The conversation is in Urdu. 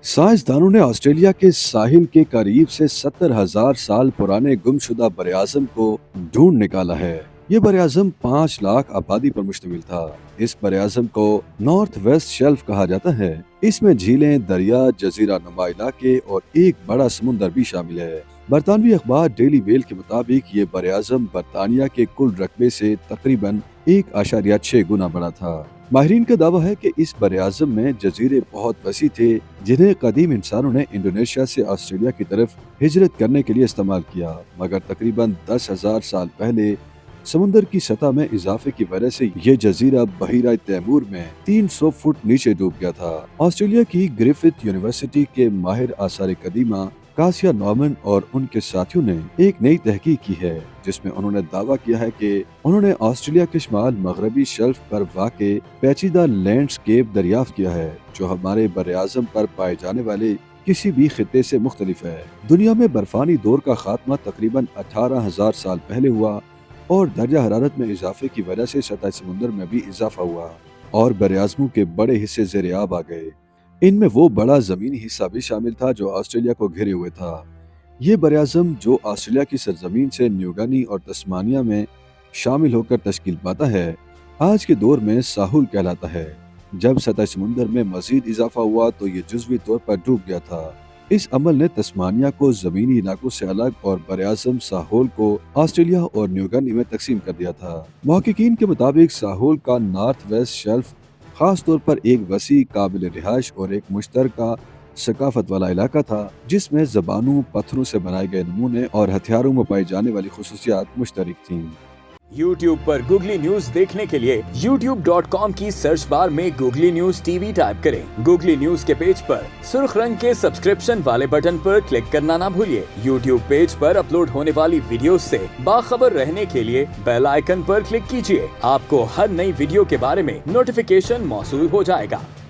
سائنسدانوں نے آسٹریلیا کے ساحل کے قریب سے 70,000 سال پرانے گمشدہ براعظم کو ڈھونڈ نکالا ہے۔ یہ براعظم 5 لاکھ آبادی پر مشتمل تھا۔ اس براعظم کو نارتھ ویسٹ شیلف کہا جاتا ہے۔ اس میں جھیلیں، دریا، جزیرہ نما علاقے اور ایک بڑا سمندر بھی شامل ہے۔ برطانوی اخبار ڈیلی میل کے مطابق یہ براعظم برطانیہ کے کل رقبے سے تقریباً 1.6 گنا بڑا تھا۔ ماہرین کا دعویٰ ہے کہ اس براعظم میں جزیرے بہت وسیع تھے جنہیں قدیم انسانوں نے انڈونیشیا سے آسٹریلیا کی طرف ہجرت کرنے کے لیے استعمال کیا، مگر تقریباً 10,000 سال پہلے سمندر کی سطح میں اضافے کی وجہ سے یہ جزیرہ بحیرہ تیمور میں 300 فٹ نیچے ڈوب گیا تھا۔ آسٹریلیا کی گریفتھ یونیورسٹی کے ماہر آثار قدیمہ کاسیا نارمن اور ان کے ساتھیوں نے ایک نئی تحقیق کی ہے جس میں انہوں نے دعویٰ کیا ہے کہ انہوں نے آسٹریلیا کے شمال مغربی شیلف پر واقع پیچیدہ لینڈسکیپ دریافت کیا ہے جو ہمارے براعظم پر پائے جانے والے کسی بھی خطے سے مختلف ہے۔ دنیا میں برفانی دور کا خاتمہ تقریباً 18,000 سال پہلے ہوا اور درجہ حرارت میں اضافے کی وجہ سے سطح سمندر میں بھی اضافہ ہوا اور براعظموں کے بڑے حصے زیر آب آ گئے۔ ان میں وہ بڑا زمینی حصہ بھی شامل تھا جو آسٹریلیا کو گھیرے ہوئے تھا۔ یہ براعظم جو آسٹریلیا کی سرزمین سے نیوگنی اور تسمانیہ میں شامل ہو کر تشکیل پاتا ہے، آج کے دور میں ساحل کہلاتا ہے۔ جب سطح سمندر میں مزید اضافہ ہوا تو یہ جزوی طور پر ڈوب گیا تھا۔ اس عمل نے تسمانیہ کو زمینی علاقوں سے الگ اور براعظم ساحل کو آسٹریلیا اور نیوگنی میں تقسیم کر دیا تھا۔ محققین کے مطابق ساحل کا نارتھ ویسٹ شیلف خاص طور پر ایک وسیع قابل رہائش اور ایک مشترکہ ثقافت والا علاقہ تھا جس میں زبانوں، پتھروں سے بنائے گئے نمونے اور ہتھیاروں میں پائی جانے والی خصوصیات مشترک تھیں۔ YouTube پر گوگلی نیوز دیکھنے کے لیے youtube.com کی سرچ بار میں googly news T V type کریں۔ گوگلی نیوز کے پیج پر سرخ رنگ کے سبسکرپشن والے بٹن پر کلک کرنا نہ بھولیے۔ YouTube پیج پر اپلوڈ ہونے والی ویڈیوز سے باخبر رہنے کے لیے بیل آئیکن پر کلک کیجیے۔ آپ کو ہر نئی ویڈیو کے بارے میں نوٹیفیکیشن موصول ہو جائے گا۔